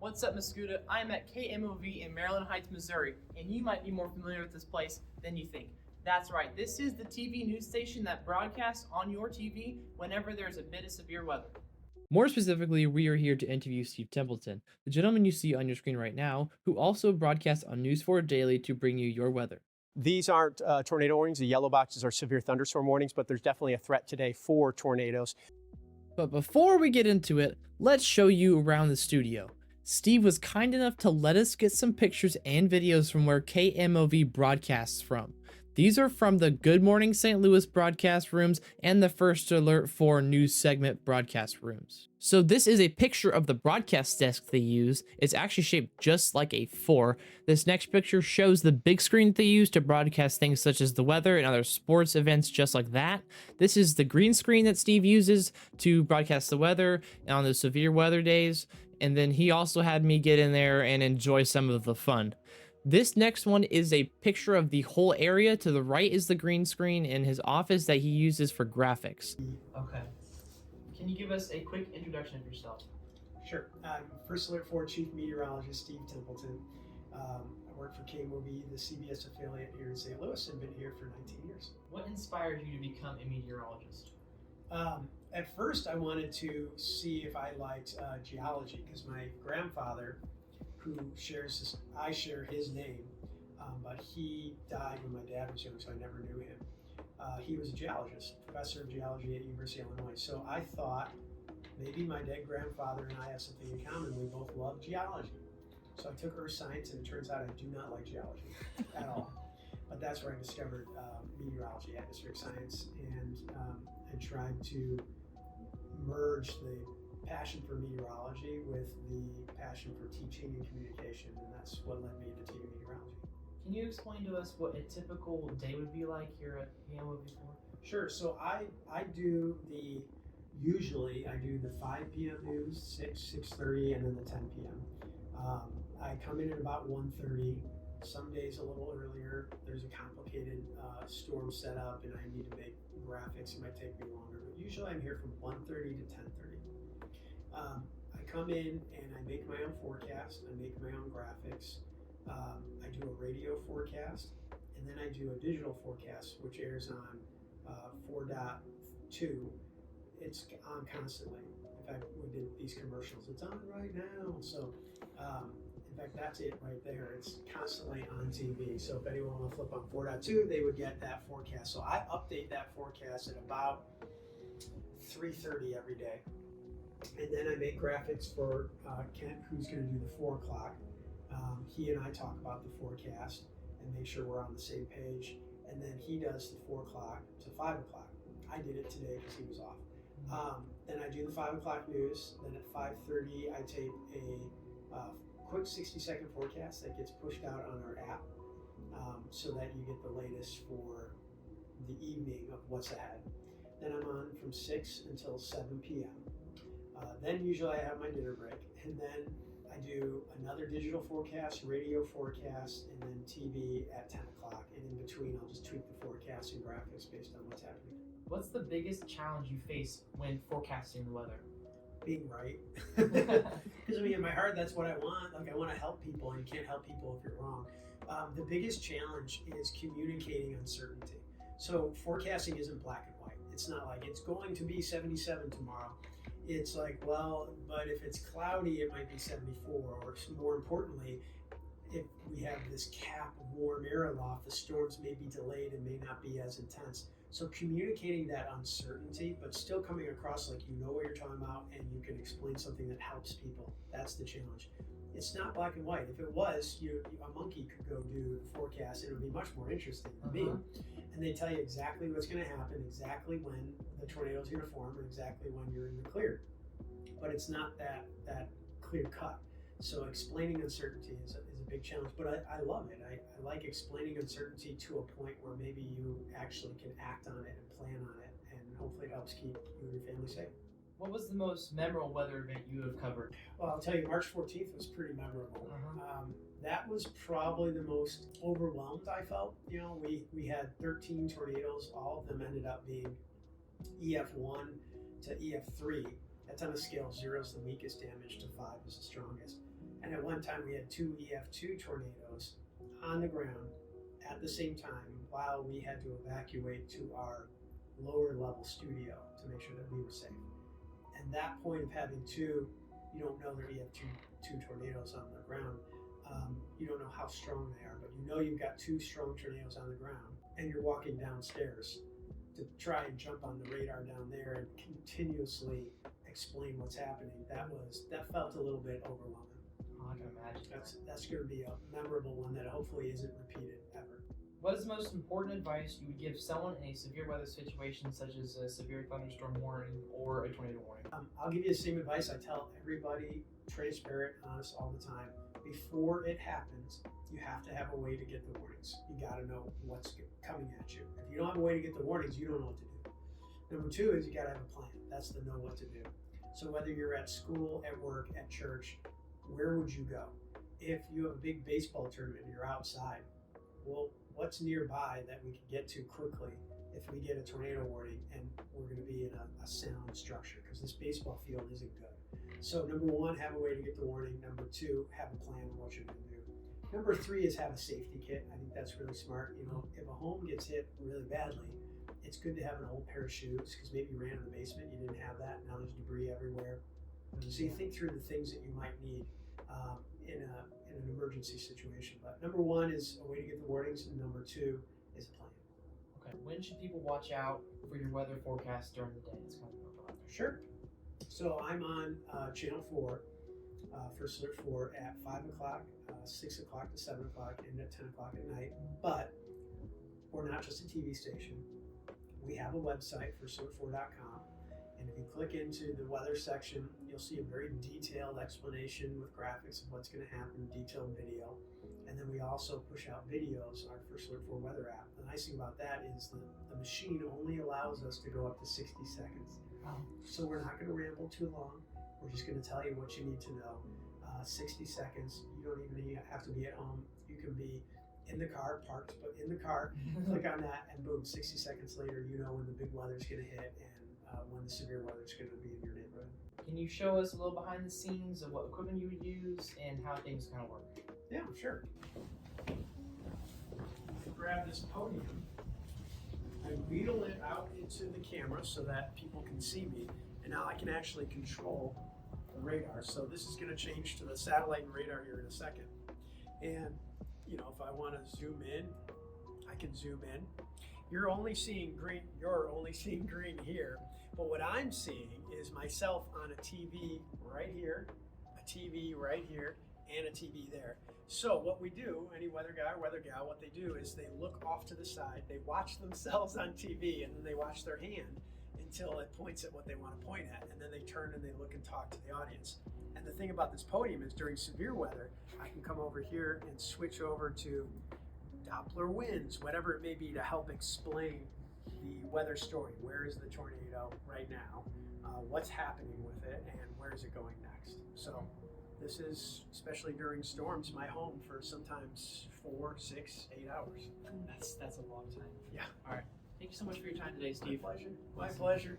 What's up, Mascuda? I'm at KMOV in Maryland Heights, Missouri, and you might be more familiar with this place than you think. That's right, this is the TV news station that broadcasts on your TV whenever there's a bit of severe weather. More specifically, we are here to interview Steve Templeton, the gentleman you see on your screen right now, who also broadcasts on News 4 Daily to bring you your weather. These aren't tornado warnings. The yellow boxes are severe thunderstorm warnings, but there's definitely a threat today for tornadoes. But before we get into it, let's show you around the studio. Steve was kind enough to let us get some pictures and videos from where KMOV broadcasts from. These are from the Good Morning St. Louis broadcast rooms and the First Alert 4 news segment broadcast rooms. So this is a picture of the broadcast desk they use. It's actually shaped just like a 4. This next picture shows the big screen that they use to broadcast things such as the weather and other sports events just like that. This is the green screen that Steve uses to broadcast the weather on the severe weather days. And then he also had me get in there and enjoy some of the fun. This next one is a picture of the whole area. To the right is the green screen in his office that he uses for graphics. Okay. Can you give us a quick introduction of yourself? Sure. I'm First Alert 4 Chief Meteorologist Steve Templeton. I work for KMOV, the CBS affiliate here in St. Louis, and been here for 19 years. What inspired you to become a meteorologist? At first, I wanted to see if I liked geology, because my grandfather, who I share his name, but he died when my dad was young, so I never knew him. He was a geologist, professor of geology at University of Illinois. So I thought maybe my dead grandfather and I have something in common. We both love geology. So I took earth science, and it turns out I do not like geology at all. But that's where I discovered meteorology, atmospheric science, and tried to merge the passion for meteorology with the passion for teaching and communication, and that's what led me into TV meteorology. Can you explain to us what a typical day would be like here at KMOV4? Sure. So usually I do the 5 p.m. news, 6:30, and then the 10 p.m. I come in at about 1:30. Some days a little earlier. There's a complicated storm setup, and I need to make graphics. It might take me longer, but usually I'm here from 1:30 to 10:30. I come in and I make my own forecast. I make my own graphics. I do a radio forecast, and then I do a digital forecast, which airs on 4.2. It's on constantly. In fact, we did these commercials. It's on right now. So, in fact, that's it right there. It's constantly on TV. So if anyone want to flip on 4.2, they would get that forecast. So I update that forecast at about 3:30 every day. And then I make graphics for Kent, who's going to do the 4 o'clock. He and I talk about the forecast and make sure we're on the same page. And then he does the 4 o'clock to 5 o'clock. I did it today because he was off. Then I do the 5 o'clock news. Then at 5:30, I tape a quick 60-second forecast that gets pushed out on our app so that you get the latest for the evening of what's ahead. Then I'm on from 6 until 7 p.m. Then usually I have my dinner break, and then I do another digital forecast, radio forecast, and then TV at 10 o'clock. And in between, I'll just tweak the forecast and graphics based on what's happening. What's the biggest challenge you face when forecasting the weather? Being right. Because I mean, in my heart, that's what I want. Like, I want to help people, and you can't help people if you're wrong. The biggest challenge is communicating uncertainty. So forecasting isn't black and white. It's not like it's going to be 77 tomorrow. It's like, well, but if it's cloudy, it might be 74. Or more importantly, if we have this cap of warm air aloft, the storms may be delayed and may not be as intense. So communicating that uncertainty, but still coming across like you know what you're talking about and you can explain something that helps people. That's the challenge. It's not black and white. If it was, a monkey could go do the forecast and it would be much more interesting to me. And they tell you exactly what's going to happen, exactly when the tornado's going to form, and exactly when you're in the clear. But it's not that clear cut. So explaining uncertainty is a big challenge, but I love it. I like explaining uncertainty to a point where maybe you actually can act on it and plan on it, and hopefully it helps keep you and your family safe. What was the most memorable weather event you have covered? Well, I'll tell you, March 14th was pretty memorable. That was probably the most overwhelmed I felt. You know, we had 13 tornadoes. All of them ended up being EF1 to EF3. That's on a scale of 0 is the weakest damage to 5 is the strongest. And at one time we had 2 EF2 tornadoes on the ground at the same time while we had to evacuate to our lower level studio to make sure that we were safe. And that point of having 2, you don't know there you have two tornadoes on the ground. You don't know how strong they are, but you know you've got 2 strong tornadoes on the ground, and you're walking downstairs to try and jump on the radar down there and continuously explain what's happening. That felt a little bit overwhelming. Oh, I can imagine. That's going to be a memorable one that hopefully isn't repeated ever. What is the most important advice you would give someone in a severe weather situation, such as a severe thunderstorm warning or a tornado warning? I'll give you the same advice I tell everybody, transparent, honest all the time. Before it happens, you have to have a way to get the warnings. You got to know what's coming at you. If you don't have a way to get the warnings, you don't know what to do. Number 2 is you got to have a plan. That's the know what to do. So whether you're at school, at work, at church, where would you go? If you have a big baseball tournament and you're outside, well, what's nearby that we can get to quickly if we get a tornado warning and we're going to be in a sound structure, because this baseball field isn't good. So number 1, have a way to get the warning. Number 2, have a plan on what you're going to do. Number 3 is have a safety kit. I think that's really smart. You know, if a home gets hit really badly, it's good to have an old pair of shoes, because maybe you ran in the basement, you didn't have that, now there's debris everywhere. So you think through the things that you might need in an emergency situation. But number 1 is a way to get the warnings, and number 2 is a plan. Okay. When should people watch out for your weather forecast during the day? It's kind of more broad. Sure. So I'm on Channel 4, First Alert 4 at 5 o'clock, 6 o'clock to 7 o'clock, and at 10 o'clock at night. But we're not just a TV station. We have a website, firstalert4.com. And if you click into the weather section, you'll see a very detailed explanation with graphics of what's going to happen, detailed video. And then we also push out videos on our First Alert 4 weather app. The nice thing about that is the machine only allows us to go up to 60 seconds. So we're not going to ramble too long. We're just going to tell you what you need to know. 60 seconds. You don't even have to be at home. You can be in the car, parked, but in the car. Click on that, and boom, 60 seconds later, you know when the big weather's going to hit and when the severe weather's going to be in your neighborhood. Can you show us a little behind the scenes of what equipment you would use and how things kind of work? Yeah, sure. Grab this podium. I wheedle it out into the camera so that people can see me, and now I can actually control the radar. So this is going to change to the satellite and radar here in a second. And you know, if I want to zoom in, I can zoom in. You're only seeing green here, but what I'm seeing is myself on a TV right here, a TV right here, and a TV there. So what we do, any weather guy or weather gal, what they do is they look off to the side, they watch themselves on TV, and then they watch their hand until it points at what they want to point at, and then they turn and they look and talk to the audience. And the thing about this podium is during severe weather, I can come over here and switch over to Doppler winds, whatever it may be, to help explain the weather story. Where is the tornado right now? What's happening with it, and where is it going next? So this is, especially during storms, my home for sometimes 4, 6, 8 hours. That's a long time. Yeah. All right. Thank you so much for your time today, Steve. My pleasure. My pleasure.